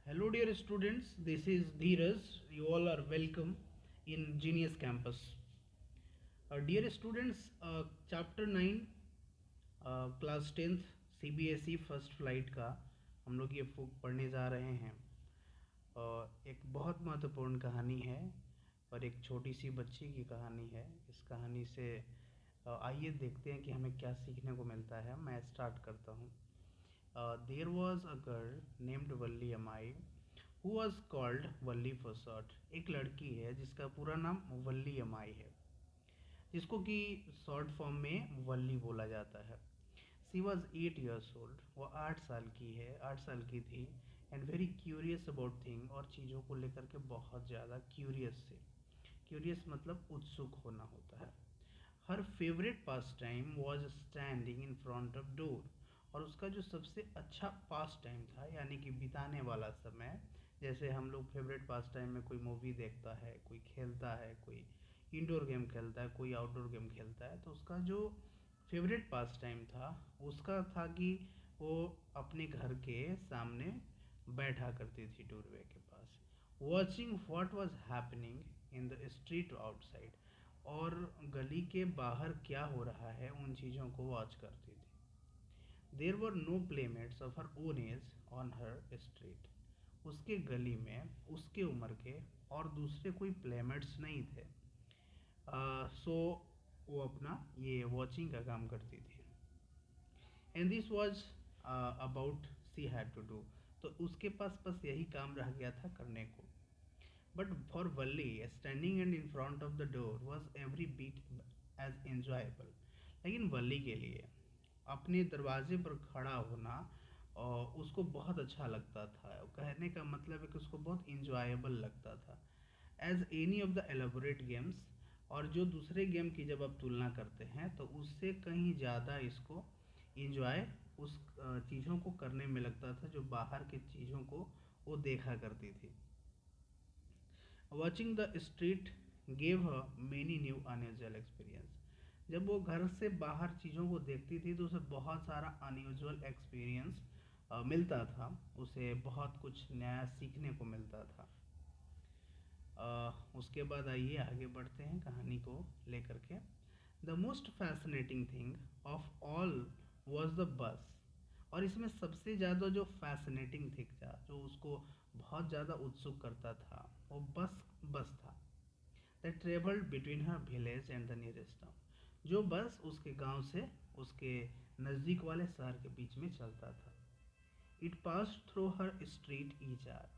Hello, dear students. This is Dheeraj. You all are welcome in Genius Campus. Dear students, Chapter 9, Class 10th CBSE first flight का हम लोग ये पढ़ने जा रहे हैं। एक बहुत महत्वपूर्ण कहानी है और एक छोटी सी बच्ची की कहानी है। इस कहानी से आइए देखते हैं कि हमें क्या सीखने को मिलता है। मैं स्टार्ट करता हूँ। There was a girl named Valli Ammai who was called Valli for short. एक लड़की है जिसका पूरा नाम वल्ली अमाई है, जिसको कि शॉर्ट फॉर्म में वल्ली बोला जाता है। सी वॉज 8 years ओल्ड। वो 8 साल की है, 8 साल की थी। And very curious about thing, और चीज़ों को लेकर के बहुत ज़्यादा क्यूरियस थी। क्यूरियस मतलब उत्सुक होना होता है। हर favourite pass time was standing in front of door. और उसका जो सबसे अच्छा पास टाइम था, यानी कि बिताने वाला समय, जैसे हम लोग फेवरेट पास टाइम में कोई मूवी देखता है, कोई खेलता है, कोई इंडोर गेम खेलता है, कोई आउटडोर गेम खेलता है, तो उसका जो फेवरेट पास टाइम था उसका था कि वो अपने घर के सामने बैठा करती थी डोरवे के पास, watching what was happening in the street outside. और गली के बाहर क्या हो रहा है उन चीज़ों को वॉच करती थी। There were no playmates of her own age on her street. उसके गली में उसके उम्र के और दूसरे कोई प्लेमेट्स नहीं थे। सो वो अपना ये वॉचिंग का काम करती थी। And this was about she had to do. तो उसके पास बस यही काम रह गया था करने को। But for Valli standing and in front of the door was every bit as enjoyable. लेकिन वल्ली के लिए अपने दरवाजे पर खड़ा होना और उसको बहुत अच्छा लगता था। कहने का मतलब है कि उसको बहुत इंजॉयबल लगता था, as any of the elaborate games. और जो दूसरे गेम की जब आप तुलना करते हैं तो उससे कहीं ज़्यादा इसको इंजॉय उस चीज़ों को करने में लगता था जो बाहर की चीज़ों को वो देखा करती थी। Watching the street gave her many new unusual experience. जब वो घर से बाहर चीज़ों को देखती थी तो उसे बहुत सारा अनयूजुअल एक्सपीरियंस मिलता था, उसे बहुत कुछ नया सीखने को मिलता था। उसके बाद आइए आगे बढ़ते हैं कहानी को लेकर के। The most fascinating thing of all was the bus. और इसमें सबसे ज़्यादा जो फैसिनेटिंग थिंग था, जो उसको बहुत ज़्यादा उत्सुक करता था, वो बस था। That travelled between her village and the nearest town. जो बस उसके गांव से उसके नज़दीक वाले शहर के बीच में चलता था। It pass through her street each hour.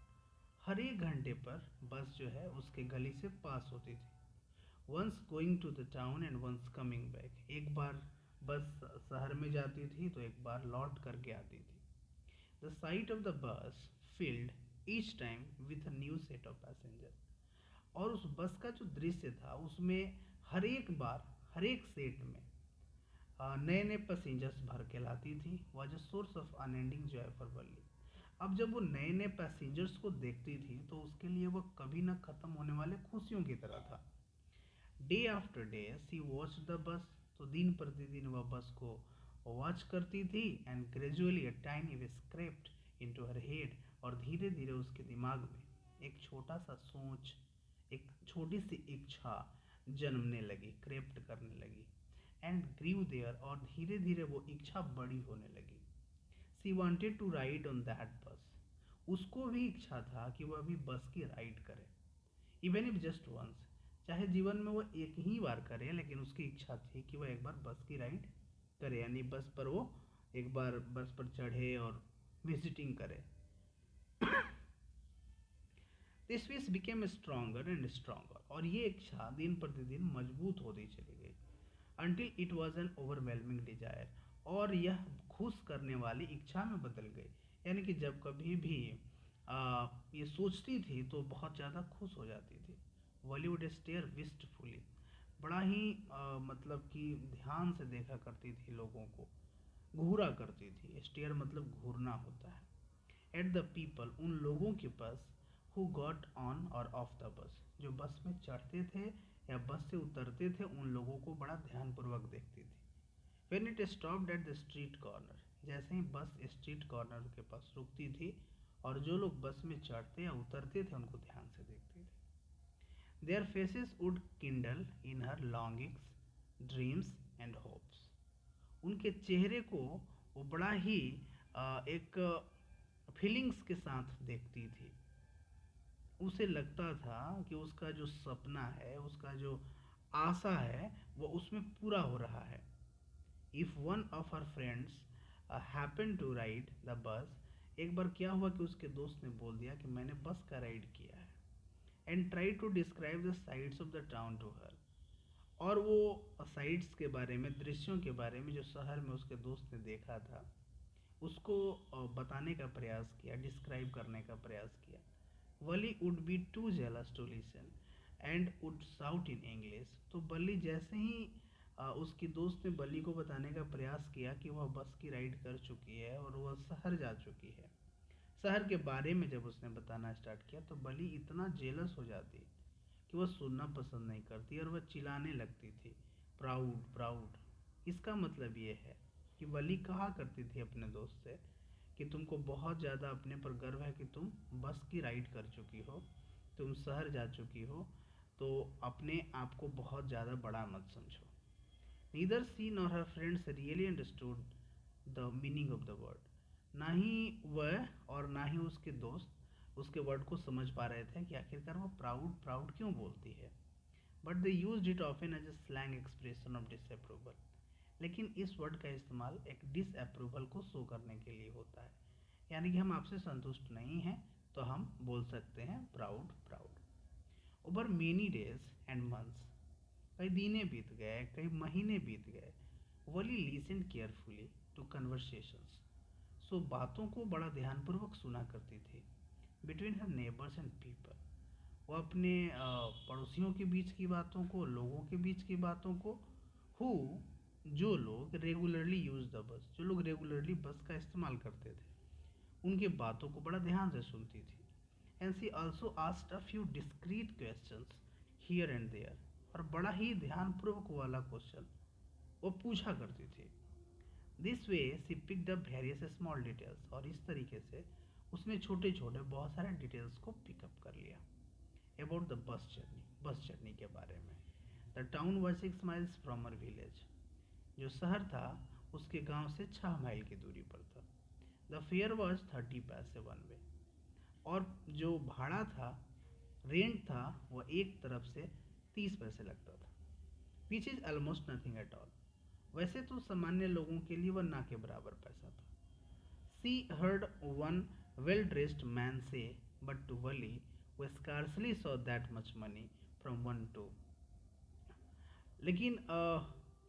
हर एक घंटे पर बस जो है उसके गली से पास होती थी। Once going to the town and once coming back. एक बार बस शहर में जाती थी तो एक बार लौट करके आती थी। The site of the bus field each time with a new set of passenger. और उस बस का जो दृश्य था उसमें हर एक बार, हर एक सेट में नए नए पैसेंजर्स भर के लाती थी। Was a source of unending joy for Valli. अब जब वो नए नए पैसेंजर्स को देखती थी तो उसके लिए वो कभी ना ख़त्म होने वाले खुशियों की तरह था। Day after day she watch the bus. तो दिन प्रतिदिन वह बस को वॉच करती थी। And gradually a tiny way scraped into her head. और धीरे धीरे उसके दिमाग में एक छोटा सा सोच, एक छोटी सी इच्छा जन्मने लगी, क्रेप्ट करने लगी। And grew there. और धीरे धीरे वो इच्छा बड़ी होने लगी। She wanted to ride on that bus. उसको भी इच्छा था कि वह भी बस की राइड करे, इवन इफ जस्ट वंस। चाहे जीवन में वो एक ही बार करे, लेकिन उसकी इच्छा थी कि वह एक बार बस की राइड करे, यानी बस पर वो एक बार बस पर चढ़े और विजिटिंग करे। This wish became stronger and stronger. और ये इच्छा दिन प्रतिदिन मजबूत होती चली गई। Until it was an overwhelming desire. और यह खुश करने वाली इच्छा में बदल गई। यानी कि जब कभी भी ये सोचती थी तो बहुत ज़्यादा खुश हो जाती थी। Bollywood stair wistfully. बड़ा ही मतलब कि ध्यान से देखा करती थी लोगों को, घूरा करती थी। स्टेयर मतलब घूरना होता है। एट द पीपल, उन लोगों के पास, हु गॉट ऑन और ऑफ द बस, जो बस में चढ़ते थे या बस से उतरते थे, उन लोगों को बड़ा ध्यानपूर्वक देखती थी। When it stopped at the street corner. जैसे ही बस स्ट्रीट कॉर्नर के पास रुकती थी, और जो लोग बस में चढ़ते या उतरते थे उनको ध्यान से देखती थी। Their faces would kindle in her longings, dreams and hopes. उनके चेहरे को वो बड़ा ही एक फीलिंग्स के साथ देखती थी। उसे लगता था कि उसका जो सपना है, उसका जो आशा है, वो उसमें पूरा हो रहा है। If one of her friends happened to ride the bus, एक बार क्या हुआ कि उसके दोस्त ने बोल दिया कि मैंने बस का राइड किया है, and tried to describe the sights of the town to her, और वो साइट्स के बारे में, दृश्यों के बारे में जो शहर में उसके दोस्त ने देखा था, उसको बताने का प्रयास किया, डिस्क्राइब करने का प्रयास किया। Valli would be too jealous to listen and would shout in English. तो बल्ली जैसे ही उसकी दोस्त ने बल्ली को बताने का प्रयास किया कि वह बस की राइड कर चुकी है और वह शहर जा चुकी है, शहर के बारे में जब उसने बताना स्टार्ट किया तो बल्ली इतना जेलस हो जाती कि वह सुनना पसंद नहीं करती और वह चिल्लाने लगती थी, प्राउड प्राउड। इसका मतलब ये है कि वली कहा करती थी अपने दोस्त से कि तुमको बहुत ज़्यादा अपने पर गर्व है कि तुम बस की राइड कर चुकी हो, तुम शहर जा चुकी हो, तो अपने आप को बहुत ज़्यादा बड़ा मत समझो। Neither she nor her friends really understood the meaning of the word. ना ही वह और ना ही उसके दोस्त उसके वर्ड को समझ पा रहे थे कि आखिरकार वो प्राउड प्राउड क्यों बोलती है। But they use it often as a slang expression of disapproval. लेकिन इस वर्ड का इस्तेमाल एक डिसअप्रूवल को शो करने के लिए होता है, यानी कि हम आपसे संतुष्ट नहीं हैं तो हम बोल सकते हैं proud proud. Over many days and months, कई दिने बीत गए, कई महीने बीत गए, वली लिसन केयरफुली टू कन्वर्सेशंस। सो बातों को बड़ा ध्यानपूर्वक सुना करती थी। Between her neighbours and people, वो अपने पड़ोसियों के बीच की बातों को, लोगों के बीच की बातों को, हु जो लोग रेगुलरली यूज द बस, जो लोग रेगुलरली बस का इस्तेमाल करते थे, उनके बातों को बड़ा ध्यान से सुनती थी। And she also asked a few discreet questions here and there, और बड़ा ही ध्यानपूर्वक वाला क्वेश्चन वो पूछा करती थी। This way she picked up various small details, और इस तरीके से उसने छोटे छोटे बहुत सारे डिटेल्स को पिकअप कर लिया। अबाउट द बस जर्नी के बारे में। The town was 6 miles from our village, जो शहर था उसके गांव से 6 माइल की दूरी पर था। द फेयर वॉज 30 पैसे वन वे, और जो भाड़ा था, रेंट था, वह एक तरफ से 30 पैसे लगता था। Which is almost nothing at all, वैसे तो सामान्य लोगों के लिए वह ना के बराबर पैसा था। She heard one well dressed man say, but to Valli way scarcely saw that much money from one two. लेकिन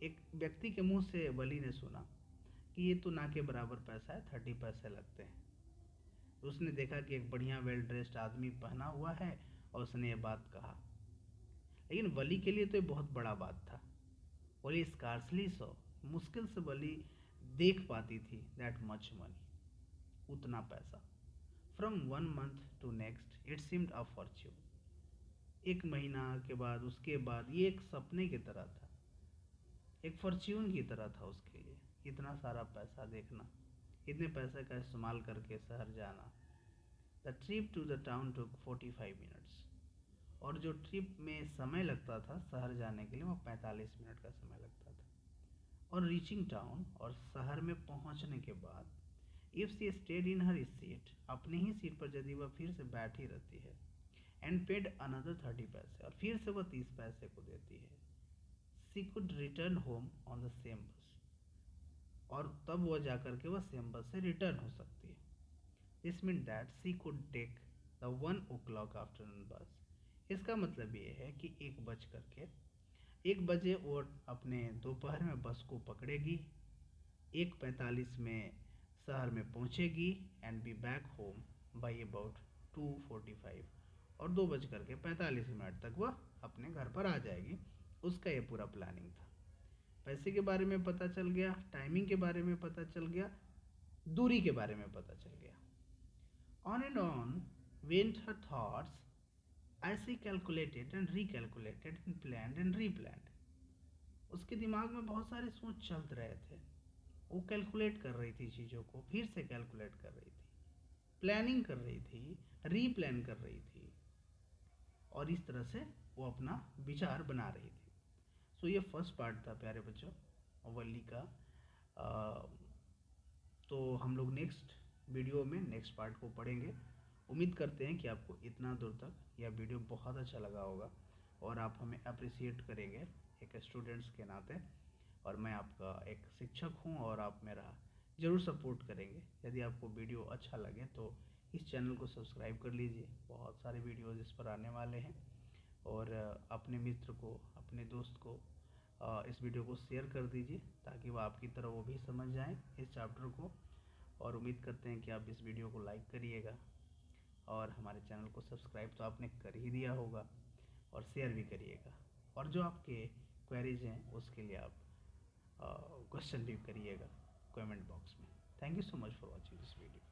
एक व्यक्ति के मुंह से वली ने सुना कि ये तो ना के बराबर पैसा है, 30 पैसे लगते हैं। उसने देखा कि एक बढ़िया वेल ड्रेस्ड आदमी पहना हुआ है और उसने ये बात कहा, लेकिन वली के लिए तो ये बहुत बड़ा बात था। वली स्कार्सली सॉ, मुश्किल से वली देख पाती थी, दैट मच मनी, उतना पैसा। From one month to next it seemed a fortune, एक महीना के बाद, उसके बाद, ये एक सपने की तरह था, एक फॉर्च्यून की तरह था उसके लिए। इतना सारा पैसा देखना, इतने पैसे का इस्तेमाल करके शहर जाना। The trip to the town took 45 minutes, और जो ट्रिप में समय लगता था शहर जाने के लिए वो 45 मिनट का समय लगता था। और रीचिंग टाउन, और शहर में पहुंचने के बाद, if she stayed in her seat, अपनी ही सीट पर यदि वह फिर से बैठी रहती है, एंड पेड अनदर 30 पैसे, और फिर से वह 30 पैसे को देती है, she could return home on the same bus, और तब वह जाकर के वह सेम बस से रिटर्न हो सकती है। This mean that she could take the 1 o'clock afternoon bus. इसका मतलब ये है कि 1 बजे वो अपने दोपहर में बस को पकड़ेगी, 1:45 में शहर में पहुंचेगी, and be back home by about 2:45, और 2:45 तक वह अपने घर पर आ जाएगी। उसका ये पूरा प्लानिंग था। पैसे के बारे में पता चल गया, टाइमिंग के बारे में पता चल गया, दूरी के बारे में पता चल गया। On and on went her thoughts as she calculated and recalculated and planned and replanned. उसके दिमाग में बहुत सारे सोच चल रहे थे, वो कैलकुलेट कर रही थी चीज़ों को, फिर से कैलकुलेट कर रही थी। प्लानिंग कर रही थी, रीप्लान कर रही थी, और इस तरह से वो अपना विचार बना रही थी। सो ये फर्स्ट पार्ट था प्यारे बच्चों वल्ली का। तो हम लोग नेक्स्ट वीडियो में नेक्स्ट पार्ट को पढ़ेंगे। उम्मीद करते हैं कि आपको इतना दूर तक यह वीडियो बहुत अच्छा लगा होगा और आप हमें अप्रिसिएट करेंगे एक स्टूडेंट्स के नाते, और मैं आपका एक शिक्षक हूं और आप मेरा ज़रूर सपोर्ट करेंगे। यदि आपको वीडियो अच्छा लगे तो इस चैनल को सब्सक्राइब कर लीजिए, बहुत सारे वीडियोज़ इस पर आने वाले हैं। और अपने मित्र को, अपने दोस्त को इस वीडियो को शेयर कर दीजिए ताकि वह आपकी तरह वो भी समझ जाएं इस चैप्टर को। और उम्मीद करते हैं कि आप इस वीडियो को लाइक करिएगा और हमारे चैनल को सब्सक्राइब तो आपने कर ही दिया होगा, और शेयर भी करिएगा। और जो आपके क्वेरीज हैं उसके लिए आप क्वेश्चन भी करिएगा कमेंट बॉक्स में। Thank you so much for watching this video.